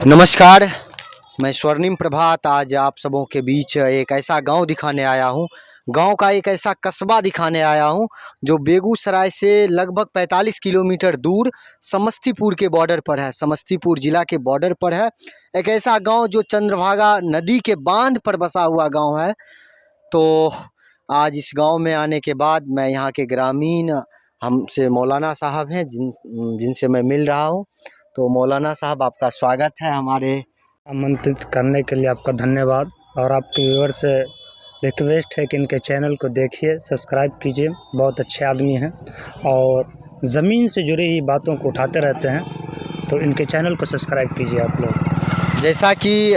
नमस्कार, मैं स्वर्णिम प्रभात आज आप सबों के बीच एक ऐसा गांव दिखाने आया हूं। गांव का एक ऐसा कस्बा दिखाने आया हूं जो बेगूसराय से लगभग 45 किलोमीटर दूर समस्तीपुर के बॉर्डर पर है। समस्तीपुर ज़िला के बॉर्डर पर है एक ऐसा गांव जो चंद्रभागा नदी के बांध पर बसा हुआ गांव है। तो आज इस गांव में आने के बाद मैं यहाँ के ग्रामीण हमसे मौलाना साहब हैं जिनसे मैं मिल रहा हूँ। तो मौलाना साहब, आपका स्वागत है हमारे। आमंत्रित करने के लिए आपका धन्यवाद। और आपके व्यूअर से रिक्वेस्ट है कि इनके चैनल को देखिए, सब्सक्राइब कीजिए। बहुत अच्छे आदमी हैं और ज़मीन से जुड़ी हुई बातों को उठाते रहते हैं, तो इनके चैनल को सब्सक्राइब कीजिए आप लोग। जैसा कि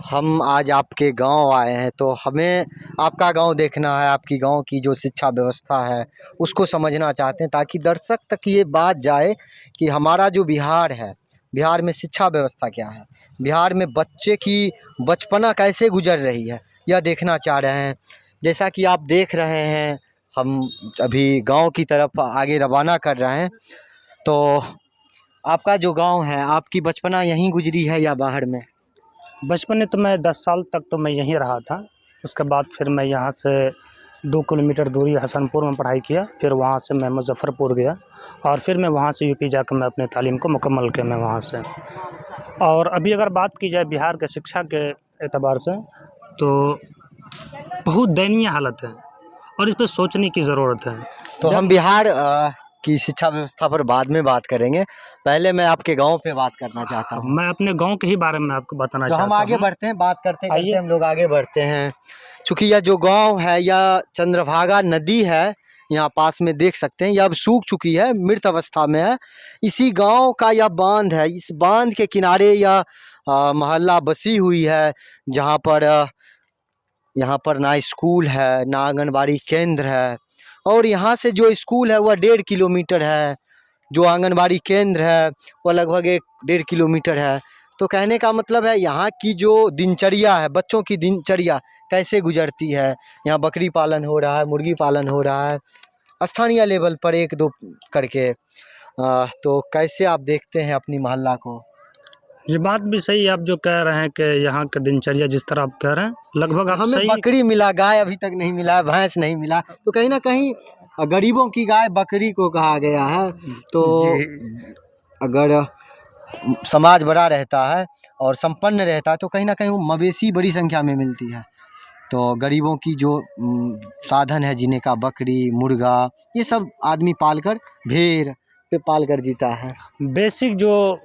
हम आज आपके गांव आए हैं तो हमें आपका गांव देखना है, आपकी गांव की जो शिक्षा व्यवस्था है उसको समझना चाहते हैं, ताकि दर्शक तक ये बात जाए कि हमारा जो बिहार है, बिहार में शिक्षा व्यवस्था क्या है, बिहार में बच्चे की बचपना कैसे गुजर रही है, यह देखना चाह रहे हैं। जैसा कि आप देख रहे हैं, हम अभी गांव की तरफ आगे रवाना कर रहे हैं। तो आपका जो गांव है, आपकी बचपना यहीं गुजरी है या बाहर में? बचपन में तो मैं 10 साल तक तो मैं यहीं रहा था। उसके बाद फिर मैं यहाँ से 2 किलोमीटर दूरी हसनपुर में पढ़ाई किया। फिर वहाँ से मैं मुज़फ़्फ़रपुर गया और फिर मैं वहाँ से यूपी जाकर मैं अपने तालीम को मुकम्मल किया मैं वहाँ से। और अभी अगर बात की जाए बिहार के शिक्षा के एतबार से, तो बहुत दयनीय हालत है और इस पे सोचने की ज़रूरत है। तो हम बिहार की शिक्षा व्यवस्था पर बाद में बात करेंगे, पहले मैं आपके गांव पे बात करना चाहता हूँ। मैं अपने गांव के ही बारे में आपको बताना तो चाहता हम हूँ। आगे बढ़ते हैं, बात करते करते आइए। हम लोग आगे बढ़ते हैं। चूँकि यह जो गांव है, यह चंद्रभागा नदी है, यहाँ पास में देख सकते हैं, यह अब सूख चुकी है, मृत अवस्था में है। इसी गांव का यह बांध है, इस बांध के किनारे यह मोहल्ला बसी हुई है, जहाँ पर यहाँ पर ना स्कूल है, ना आंगनबाड़ी केंद्र है। और यहाँ से जो स्कूल है वह 1.5 किलोमीटर है, जो आंगनबाड़ी केंद्र है वह लगभग 1-1.5 किलोमीटर है। तो कहने का मतलब है, यहाँ की जो दिनचर्या है, बच्चों की दिनचर्या कैसे गुजरती है। यहाँ बकरी पालन हो रहा है, मुर्गी पालन हो रहा है, स्थानीय लेवल पर 1-2 करके। तो कैसे आप देखते हैं अपनी मोहल्ला को? ये बात भी सही है आप जो कह रहे हैं कि यहाँ का दिनचर्या जिस तरह आप कह रहे हैं, लगभग आप हमें सही। बकरी मिला, गाय अभी तक नहीं मिला, भैंस नहीं मिला। तो कहीं ना कहीं गरीबों की गाय बकरी को कहा गया है। तो जी। अगर समाज बड़ा रहता है और संपन्न रहता है तो कहीं ना कहीं वो मवेशी बड़ी संख्या में मिलती है। तो गरीबों की जो साधन है जीने का, बकरी, मुर्गा, ये सब आदमी पालकर, भेड़ पे पालकर जीता है। बेसिक जो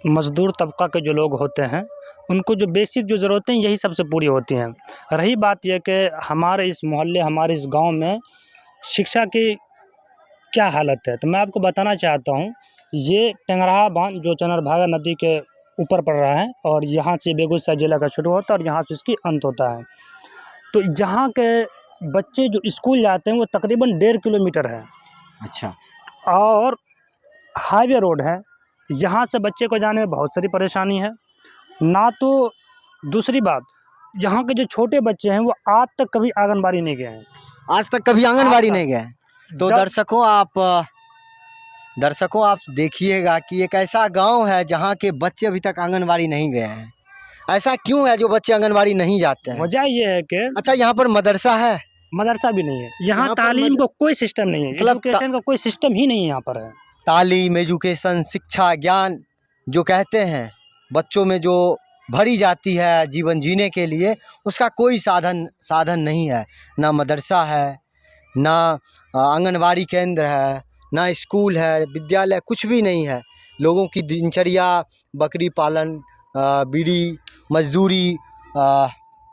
मज़दूर तबका के जो लोग होते हैं, उनको जो बेसिक जो ज़रूरतें हैं यही सबसे पूरी होती हैं। रही बात यह कि हमारे इस मोहल्ले, हमारे इस गांव में शिक्षा की क्या हालत है, तो मैं आपको बताना चाहता हूँ। ये टेंगराहा बांध जो चंद्रभागा नदी के ऊपर पड़ रहा है और यहाँ से बेगूसराय ज़िला का शुरू होता है और यहाँ से इसकी अंत होता है। तो यहाँ के बच्चे जो स्कूल जाते हैं वो तकरीबन 1.5 किलोमीटर है। अच्छा। और हाईवे रोड है, यहाँ से बच्चे को जाने में बहुत सारी परेशानी है ना। तो दूसरी बात, यहाँ के जो छोटे बच्चे हैं वो आज तक कभी आंगनबाड़ी नहीं गए हैं। आज तक कभी आंगनबाड़ी नहीं गए। तो दर्शकों आप देखिएगा कि एक ऐसा गांव है जहां के बच्चे अभी तक आंगनबाड़ी नहीं गए हैं। ऐसा क्यों है जो बच्चे आंगनबाड़ी नहीं जाते हैं? वजह ये है कि अच्छा, यहाँ पर मदरसा है? मदरसा भी नहीं है यहाँ, तालीम का कोई सिस्टम नहीं है, मतलब एजुकेशन का कोई सिस्टम ही नहीं है यहाँ पर है। तालीम, एजुकेशन, शिक्षा, ज्ञान जो कहते हैं बच्चों में जो भरी जाती है जीवन जीने के लिए, उसका कोई साधन नहीं है। ना मदरसा है, ना आंगनबाड़ी केंद्र है, ना स्कूल है, विद्यालय, कुछ भी नहीं है। लोगों की दिनचर्या बकरी पालन, बीड़ी, मजदूरी,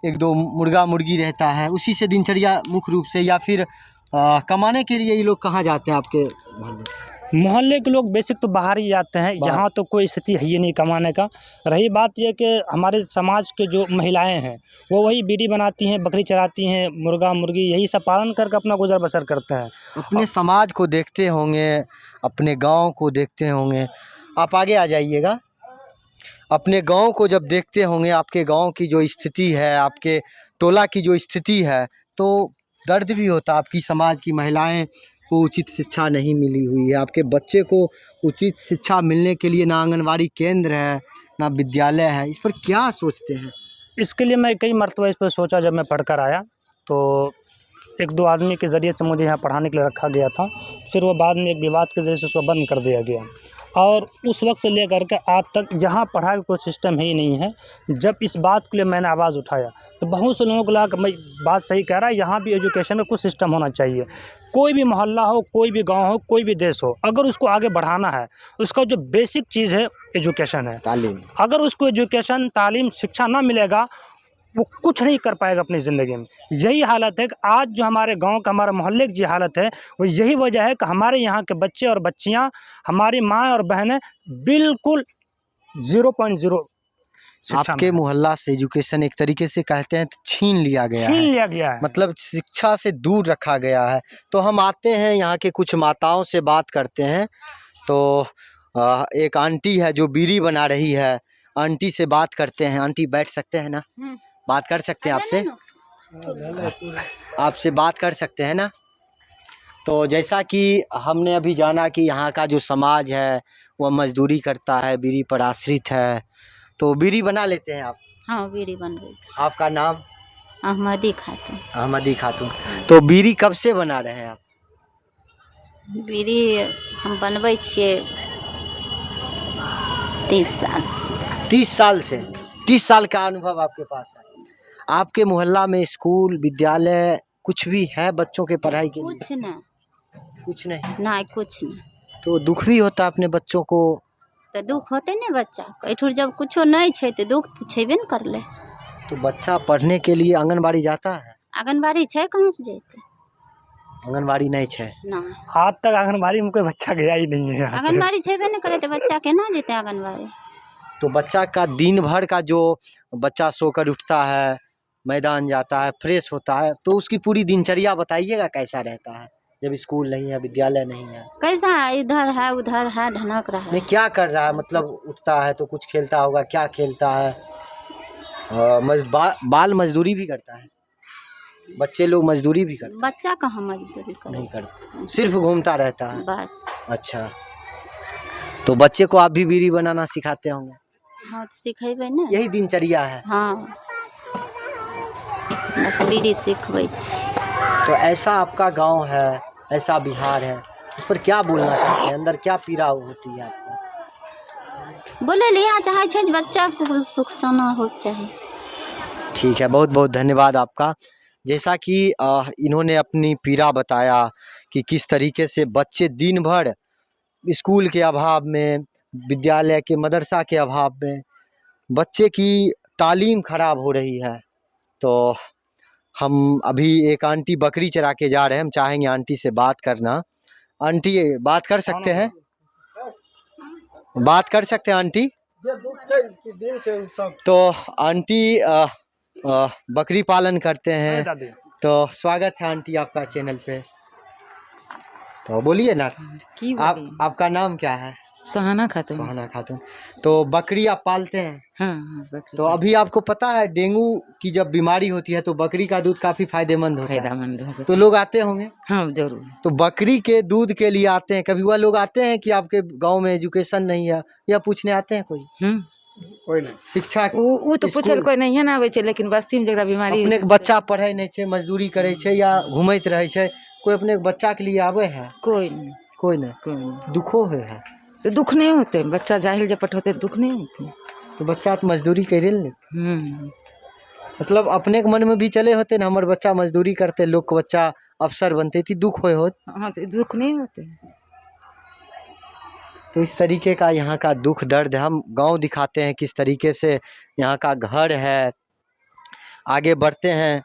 1-2 मुर्गा मुर्गी रहता है, उसी से दिनचर्या मुख्य रूप से। या फिर कमाने के लिए ये लोग कहाँ जाते हैं आपके मोहल्ले के लोग बेसिक तो बाहर ही जाते हैं, यहाँ तो कोई स्थिति है ही नहीं कमाने का। रही बात यह कि हमारे समाज के जो महिलाएं हैं वो वही बीड़ी बनाती हैं, बकरी चराती हैं, मुर्गा मुर्गी यही सब पालन करके अपना गुजर बसर करते हैं। अपने समाज को देखते होंगे, अपने गांव को देखते होंगे। आप आगे आ जाइएगा। अपने गांव को जब देखते होंगे, आपके गांव की जो स्थिति है, आपके टोला की जो स्थिति है, तो दर्द भी होता। आपकी समाज की महिलाएं को उचित शिक्षा नहीं मिली हुई है, आपके बच्चे को उचित शिक्षा मिलने के लिए ना आंगनबाड़ी केंद्र है, अपना विद्यालय है, इस पर क्या सोचते हैं? इसके लिए मैं कई मरतबा इस पर सोचा। जब मैं पढ़कर आया तो एक दो आदमी के ज़रिए से मुझे यहाँ पढ़ाने के लिए रखा गया था, फिर वो बाद में एक विवाद के ज़रिए से उसको बंद कर दिया गया। और उस वक्त से लेकर के आज तक यहाँ पढ़ाई का कोई सिस्टम ही नहीं है। जब इस बात के लिए मैंने आवाज़ उठाया तो बहुत से लोगों को लगा कि मैं बात सही कह रहा है, यहाँ भी एजुकेशन का कुछ सिस्टम होना चाहिए। कोई भी मोहल्ला हो, कोई भी गांव हो, कोई भी देश हो, अगर उसको आगे बढ़ाना है, उसका जो बेसिक चीज़ है एजुकेशन है। तालीम। अगर उसको एजुकेशन, तालीम, शिक्षा ना मिलेगा, वो कुछ नहीं कर पाएगा अपनी ज़िंदगी में। यही हालत है कि आज जो हमारे गांव का, हमारे मोहल्ले की जो हालत है, वो यही वजह है कि हमारे यहाँ के बच्चे और बच्चियाँ, हमारी माँ और बहनें बिल्कुल 0.0 शिक्षा आपके में मोहल्ला से एजुकेशन एक तरीके से कहते हैं तो छीन लिया गया छीन है, लिया गया है। मतलब शिक्षा से दूर रखा गया है। तो हम आते हैं यहाँ के कुछ माताओं से बात करते हैं। तो एक आंटी है जो बीड़ी बना रही है, आंटी से बात करते हैं। आंटी बैठ सकते हैं ना? बात कर सकते हैं आपसे? आपसे बात कर सकते हैं ना? तो जैसा कि हमने अभी जाना कि यहाँ का जो समाज है वह मजदूरी करता है, बीड़ी पर आश्रित है। तो बीड़ी बना लेते हैं आप? हाँ, बीड़ी बनबै छी। आपका नाम? अहमदी खातून। अहमदी खातून। तो बीड़ी कब से बना रहे हैं आप? बीड़ी हम बनबै छियै 30 साल से। 30 साल से? 30 साल का अनुभव आपके पास है। आपके मोहल्ला में स्कूल, विद्यालय कुछ भी है बच्चों के पढ़ाई के लिए? कुछ नहीं, कुछ नहीं। नहीं कुछ नहीं। तो दुख भी होता अपने बच्चों को? तो दुख होते ने बच्चा एठुर, जब कुछो नहीं छै तो दुख तो छेबे न करले। तो बच्चा पढ़ने के लिए आंगनबाड़ी जाता है? आंगनबाड़ी छै, कहाँ से जेते? आंगनबाड़ी नहीं है। नहीं, आज तक आंगनबाड़ी में कोई बच्चा गया ही नहीं है यहाँ से। आंगनबाड़ी छेबे न करे तो बच्चा केना जेते आंगनबाड़ी? तो बच्चा का दिन भर का जो बच्चा सोकर उठता है, मैदान जाता है, फ्रेश होता है, तो उसकी पूरी दिनचर्या बताइएगा कैसा रहता है जब स्कूल नहीं है, विद्यालय नहीं है? कैसा इधर है उधर है, ढनक रहा है। नहीं, क्या कर रहा है? मतलब उठता है तो कुछ खेलता होगा, क्या खेलता है? बाल मजदूरी भी करता है? बच्चे लोग मजदूरी भी करते बच्चा कहाँ मजदूरी करे? नहीं करते, सिर्फ घूमता रहता है? बस। अच्छा, तो बच्चे को आप भी बीड़ी बनाना सिखाते होंगे? हाँ, तो सिखेबे ने। यही दिनचर्या है? हाँ, बस बीड़ी सिखबै छी। तो ऐसा आपका गांव है, ऐसा बिहार है, इस पर क्या बोलना चाहते हैं? अंदर क्या पीड़ा होती है आपको? बोले लिया चाहे छै जे बच्चा को सुख साना हो चाहिए। ठीक है, बहुत बहुत धन्यवाद आपका। जैसा कि इन्होंने अपनी पीड़ा बताया कि किस तरीके से बच्चे दिन भर स्कूल के अभाव में, विद्यालय के, मदरसा के अभाव में बच्चे की तालीम खराब हो रही है। तो हम अभी एक आंटी बकरी चरा के जा रहे हैं, हम चाहेंगे आंटी से बात करना। आंटी बात कर सकते हैं? बात कर सकते हैं आंटी? तो आंटी बकरी पालन करते हैं। तो स्वागत है आंटी आपका चैनल पे। तो बोलिए ना, आपका नाम क्या है? सुहाना खातून। सुहाना खातून। तो बकरी आप पालते हैं? हाँ हाँ, बकरी। तो अभी आपको पता है डेंगू की जब बीमारी होती है तो बकरी का दूध काफी फायदेमंद होता है, फायदेमंद है। तो लोग आते होंगे? हाँ जरूर। तो बकरी के दूध के लिए आते हैं। कभी वह लोग आते हैं कि आपके गांव में एजुकेशन नहीं है, या पूछने आते हैं कोई? कोई नहीं। शिक्षा वो तो पूछल कोई नहीं है ना आवे छे, लेकिन बस्ती में जकरा बीमारी अपने के बच्चा पढ़े नहीं छे, मजदूरी करे छे या घूमत रहे छे, कोई अपने बच्चा के लिए आवे है? कोई नहीं। कोई नहीं। कोई नहीं। दुखो है? तो दुख नहीं होते, बच्चा जाहिल जपट होते दुख नहीं होते। तो बच्चा तो मजदूरी करे नहीं, मतलब अपने के मन में भी चले होते ना, हमारे बच्चा मजदूरी करते, लोग को बच्चा अफसर बनते थी, दुख होए होत? हाँ, तो दुख नहीं होते। तो इस तरीके का यहाँ का दुख दर्द है। हम गांव दिखाते हैं किस तरीके से यहाँ का घर है। आगे बढ़ते हैं।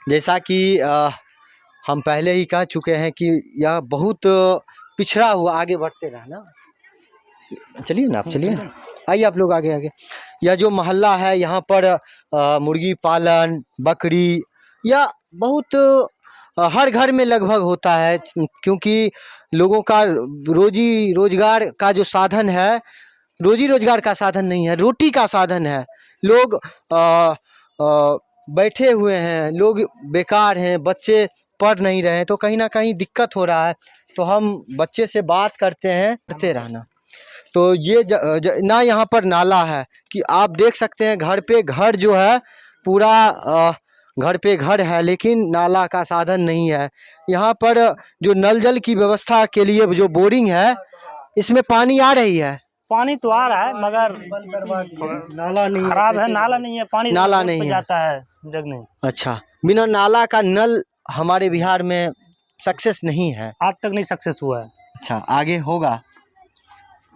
जैसा कि हम पहले ही कह चुके हैं कि यह बहुत पिछड़ा हुआ, आगे बढ़ते रहना। चलिए ना आप, चलिए आइए आप लोग आगे आगे। यह जो मोहल्ला है यहाँ पर मुर्गी पालन, बकरी या बहुत हर घर में लगभग होता है, क्योंकि लोगों का रोजी रोजगार का जो साधन है, रोजी रोजगार का साधन नहीं है, रोटी का साधन है। लोग बैठे हुए हैं, लोग बेकार हैं, बच्चे पढ़ नहीं रहे हैं, तो कहीं ना कहीं दिक्कत हो रहा है। तो हम बच्चे से बात करते हैं, करते रहना। तो ये ना यहाँ पर नाला है कि आप देख सकते हैं घर पे घर जो है पूरा घर पे घर है, लेकिन नाला का साधन नहीं है। यहाँ पर जो नल जल की व्यवस्था के लिए जो बोरिंग है, इसमें पानी आ रही है, पानी तो आ रहा है मगर नाला नहीं खराब है, नाला नहीं है, पानी नाला रोड पे नहीं है। जाता है जग नहीं। अच्छा, बिना नाला का नल हमारे बिहार में सक्सेस नहीं है। आज तक नहीं सक्सेस हुआ है। अच्छा, आगे होगा,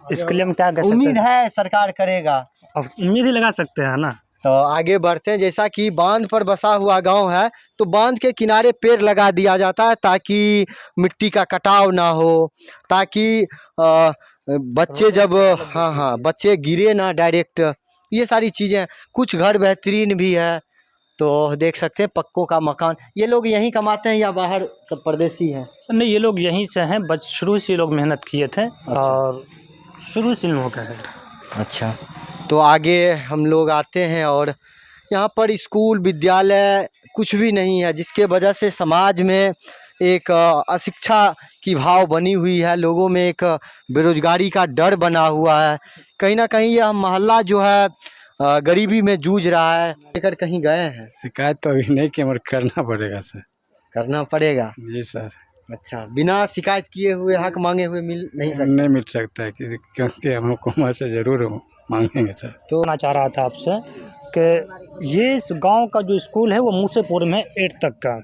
इसके लिए हम क्या कर सकते उम्मीद हैं? है सरकार करेगा। अब उम्मीद ही लगा सकते हैं ना। तो आगे बढ़ते हैं। जैसा कि बांध पर बसा हुआ गांव है, तो बांध के किनारे पेड़ लगा दिया जाता है ताकि मिट्टी का कटाव ना हो, ताकि बच्चे जब हाँ बच्चे गिरे ना डायरेक्ट, ये सारी चीज़ें। कुछ घर बेहतरीन भी है, तो देख सकते हैं पक्कों का मकान। ये लोग यहीं कमाते हैं या बाहर सब परदेसी हैं? नहीं, ये लोग यहीं से हैं, बच शुरू से ये लोग मेहनत किए थे और शुरू से इन लोगों का है। अच्छा, तो आगे हम लोग आते हैं और यहाँ पर स्कूल विद्यालय कुछ भी नहीं है, जिसके वजह से समाज में एक अशिक्षा की भाव बनी हुई है, लोगों में एक बेरोजगारी का डर बना हुआ है। कहीं ना कहीं यह मोहल्ला जो है गरीबी में जूझ रहा है। लेकर कहीं गए हैं? शिकायत तो अभी नहीं की, मगर करना पड़ेगा सर। करना पड़ेगा। जी सर। अच्छा, बिना शिकायत किए हुए हक मांगे हुए मिल नहीं सकता? नहीं मिल सकता है क्योंकि हम हुकूमत से ज़रूर मांगेंगे सर। तो मैं चाह रहा था आपसे कि ये इस गांव का जो स्कूल है वो मूसेपुर में 8 तक का,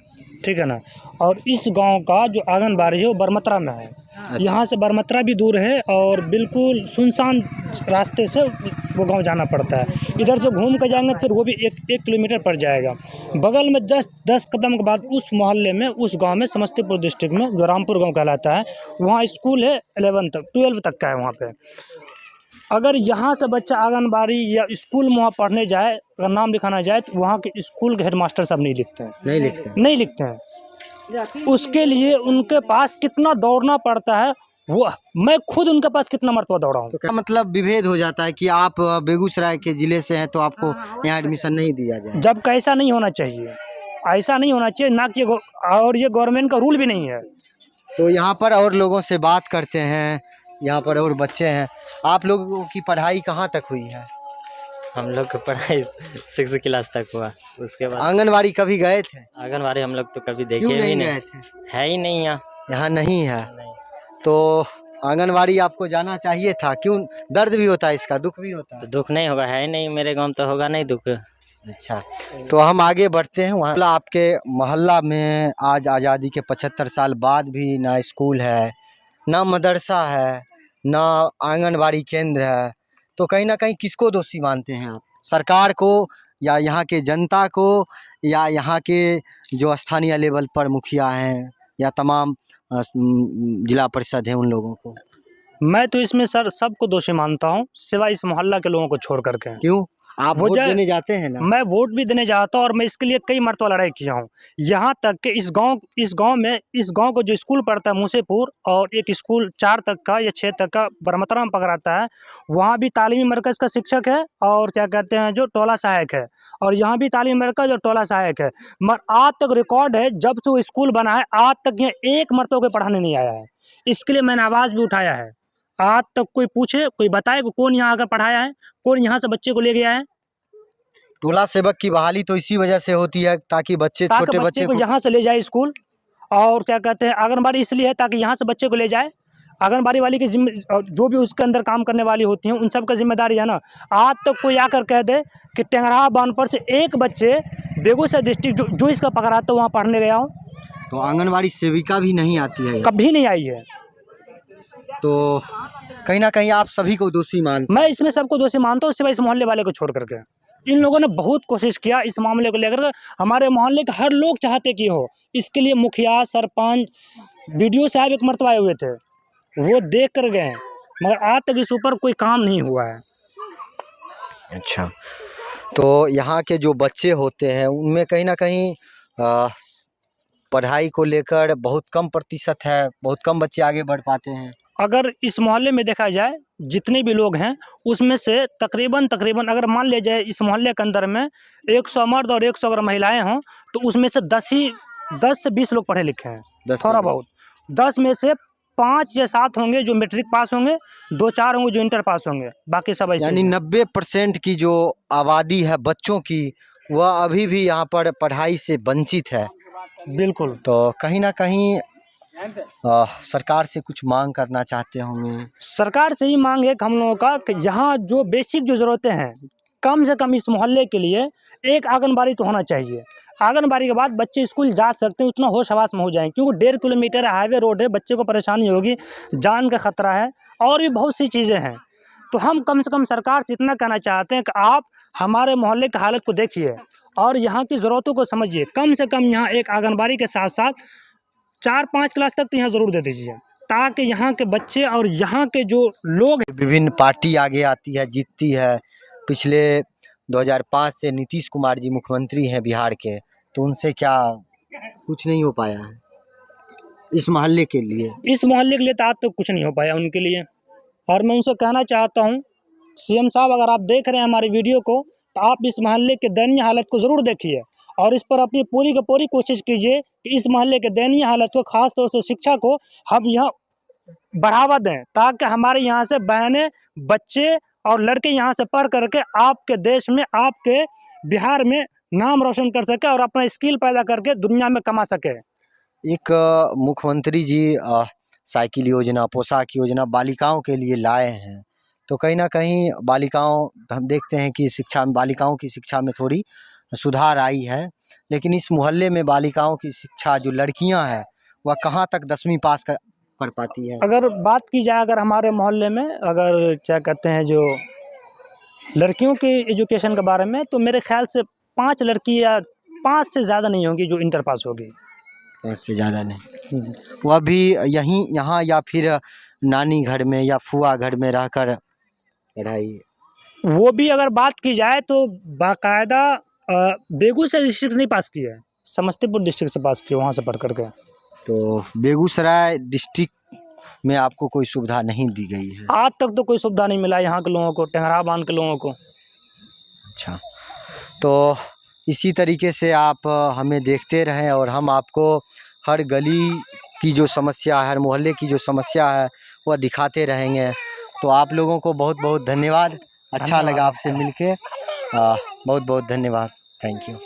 ठीक है ना, और इस गांव का जो आंगनबाड़ी है वो बरमत्रा में है। यहाँ से बरमत्रा भी दूर है और बिल्कुल सुनसान रास्ते से वो गांव जाना पड़ता है। इधर से घूम कर जाएंगे फिर वो भी एक किलोमीटर पड़ जाएगा। बगल में जस्ट 10 कदम के बाद उस मोहल्ले में, उस गांव में, समस्तीपुर डिस्ट्रिक्ट में जो रामपुर गांव कहलाता है, वहाँ स्कूल है 12 तक का है वहाँ पे। अगर यहाँ से बच्चा आंगनबाड़ी या स्कूल में वहाँ पढ़ने जाए, अगर नाम लिखाना जाए, तो वहाँ के स्कूल के हेडमास्टर साहब नहीं लिखते हैं। नहीं लिखते हैं। उसके लिए उनके पास कितना दौड़ना पड़ता है, वो मैं खुद उनके पास कितना मरतबा दौड़ा हूँ। तो क्या मतलब विभेद हो जाता है कि आप बेगूसराय के ज़िले से हैं तो आपको यहाँ एडमिशन नहीं दिया जाए? जब का ऐसा नहीं होना चाहिए, ऐसा नहीं होना चाहिए ना कि और ये गवर्नमेंट का रूल भी नहीं है। तो यहाँ पर और लोगों से बात करते हैं, यहाँ पर और बच्चे हैं। आप लोगों की पढ़ाई कहाँ तक हुई है? हम लोग की पढ़ाई 6 क्लास तक हुआ, उसके बाद आंगनवाड़ी कभी गए थे? आंगनबाड़ी हम लोग तो कभी देखे क्यों भी नहीं नहीं, गए थे? है ही नहीं यहाँ। यहाँ नहीं है, नहीं। तो आंगनवाड़ी आपको जाना चाहिए था। क्यों? दर्द भी होता है इसका, दुख भी होता तो है। दुख नहीं होगा, है ही नहीं, मेरे गांव में तो होगा नहीं दुख। अच्छा, तो हम आगे बढ़ते हैं। वहाँ आपके मोहल्ला में आज आज़ादी के 75 साल बाद भी ना स्कूल है, ना मदरसा है, ना आंगनबाड़ी केंद्र है, तो कहीं ना कहीं किसको दोषी मानते हैं आप? सरकार को, या यहाँ के जनता को, या यहाँ के जो स्थानीय लेवल पर मुखिया हैं, या तमाम जिला परिषद हैं उन लोगों को? मैं तो इसमें सर सबको दोषी मानता हूँ, सिवाय इस मोहल्ला के लोगों को छोड़ करके। क्यों? आप वो वोट देने जाते हैं ना? मैं वोट भी देने जाता हूँ और मैं इसके लिए कई मरतबा लड़ाई किया हूँ। यहाँ तक कि इस गांव को जो स्कूल पढ़ता है मूसेपुर, और एक स्कूल 4 तक का या 6 तक का बरमत्रा में पकड़ाता है, वहाँ भी तालीमी मरकज़ का शिक्षक है और क्या कहते हैं जो टोला सहायक है, और यहाँ भी तालीमी मरकज़ और टोला सहायक है। मगर आज तक रिकॉर्ड है, जब से वो स्कूल बना है आज तक यहाँ एक मरतबा कोई पढ़ाने नहीं आया है। इसके लिए मैंने आवाज़ भी उठाया है। आज तक कोई पूछे, कोई बताए कि कौन यहाँ आकर पढ़ाया है, कौन यहाँ से बच्चे को ले गया है। टोला सेवक की बहाली तो इसी वजह से होती है ताकि छोटे बच्चे को यहाँ से ले जाए स्कूल, और क्या कहते हैं आंगनबाड़ी इसलिए है ताकि यहाँ से बच्चे को ले जाए। आंगनबाड़ी वाली की जो भी उसके अंदर काम करने वाली होती हैं उन सब का जिम्मेदारी है ना। आज तक कोई आकर कह दे कि टेंगरा बांध पर से एक बच्चे बेगूसराय डिस्ट्रिक्ट जो इसका पकड़ाता वहाँ पढ़ने गया हूँ, तो आंगनबाड़ी सेविका भी नहीं आती है? कभी नहीं आई है। तो कहीं ना कहीं आप सभी को दोषी मानते? मैं इसमें सबको दोषी मानता हूँ, सिवाय इस मोहल्ले वाले को छोड़ करके। इन लोगों ने बहुत कोशिश किया इस मामले को लेकर। हमारे मोहल्ले के हर लोग चाहते कि हो, इसके लिए मुखिया, सरपंच, BDO साहब एक मरतबा आए हुए थे, वो देख कर गए, मगर आज तक इस ऊपर कोई काम नहीं हुआ है। अच्छा, तो यहाँ के जो बच्चे होते हैं उनमें कहीं ना कहीं पढ़ाई को लेकर बहुत कम प्रतिशत है, बहुत कम बच्चे आगे बढ़ पाते हैं। अगर इस मोहल्ले में देखा जाए जितने भी लोग हैं उसमें से तकरीबन अगर मान लिया जाए इस मोहल्ले के अंदर में 100 मर्द और 100 अगर महिलाएं हों तो उसमें से 10 से 20 लोग पढ़े लिखे हैं, थोड़ा बहुत। 10 में से 5 या 7 होंगे जो मैट्रिक पास होंगे, 2-4 होंगे जो इंटर पास होंगे, बाकी सब ऐसे यानी ही हैं। 90% की जो आबादी है बच्चों की, वह अभी भी यहाँ पर पढ़ाई से वंचित है। बिल्कुल। तो कहीं ना कहीं सरकार से कुछ मांग करना चाहते होंगे। सरकार से ही मांग है कि हम लोगों का कि यहाँ जो बेसिक जो ज़रूरतें हैं, कम से कम इस मोहल्ले के लिए एक आंगनबाड़ी तो होना चाहिए। आंगनबाड़ी के बाद बच्चे स्कूल जा सकते हैं, उतना होश हवास में हो जाएँ, क्योंकि 1.5 किलोमीटर हाईवे रोड है, बच्चे को परेशानी होगी, जान का खतरा है और भी बहुत सी चीज़ें हैं। तो हम कम से कम सरकार से इतना कहना चाहते हैं कि आप हमारे मोहल्ले की हालत को देखिए और यहाँ की ज़रूरतों को समझिए। कम से कम यहाँ एक आंगनबाड़ी के साथ साथ 4-5 क्लास तक तो यहाँ ज़रूर दे दीजिए, ताकि यहाँ के बच्चे और यहाँ के जो लोग विभिन्न पार्टी आगे आती है, जीतती है। पिछले 2005 से नीतीश कुमार जी मुख्यमंत्री हैं बिहार के, तो उनसे क्या कुछ नहीं हो पाया है इस मोहल्ले के लिए? इस मोहल्ले के लिए तो आज तक कुछ नहीं हो पाया उनके लिए। और मैं उनसे कहना चाहता हूँ, सीएम साहब अगर आप देख रहे हैं हमारी वीडियो को, तो आप इस मोहल्ले के दयनीय हालत को ज़रूर देखिए और इस पर अपनी पूरी की पूरी कोशिश कीजिए कि इस मोहल्ले के दयनीय हालत को, ख़ास तौर से शिक्षा को हम यहाँ बढ़ावा दें, ताकि हमारे यहाँ से बहनें, बच्चे और लड़के यहाँ से पढ़ करके आपके देश में, आपके बिहार में नाम रोशन कर सके और अपना स्किल पैदा करके दुनिया में कमा सके। एक मुख्यमंत्री जी साइकिल योजना, पोशाक योजना बालिकाओं के लिए लाए हैं, तो कहीं ना कहीं बालिकाओं, हम देखते हैं कि शिक्षा में, बालिकाओं की शिक्षा में थोड़ी सुधार आई है, लेकिन इस मोहल्ले में बालिकाओं की शिक्षा, जो लड़कियां हैं, वह कहाँ तक 10वीं पास कर पाती है? अगर बात की जाए, अगर हमारे मोहल्ले में अगर क्या कहते हैं जो लड़कियों के एजुकेशन के बारे में, तो मेरे ख्याल से 5 लड़की या 5 से ज़्यादा नहीं होंगी जो इंटर पास होगी। 5 से ज़्यादा नहीं। वह भी यहाँ या फिर नानी घर में या फुआ घर में रहकर पढ़ाई? वो भी अगर बात की जाए तो बाकायदा बेगूसराय डिस्ट्रिक्ट से नहीं पास किया है, समस्तीपुर डिस्ट्रिक्ट से पास किया, वहाँ से पढ़ करके। तो बेगूसराय डिस्ट्रिक्ट में आपको कोई सुविधा नहीं दी गई है? आज तक तो कोई सुविधा नहीं मिला यहाँ के लोगों को, टेंगरा बांध के लोगों को। अच्छा, तो इसी तरीके से आप हमें देखते रहें और हम आपको हर गली की जो समस्या है, हर मोहल्ले की जो समस्या है, वह दिखाते रहेंगे। तो आप लोगों को बहुत बहुत धन्यवाद। अच्छा लगा आपसे मिलके, बहुत बहुत धन्यवाद। Thank you.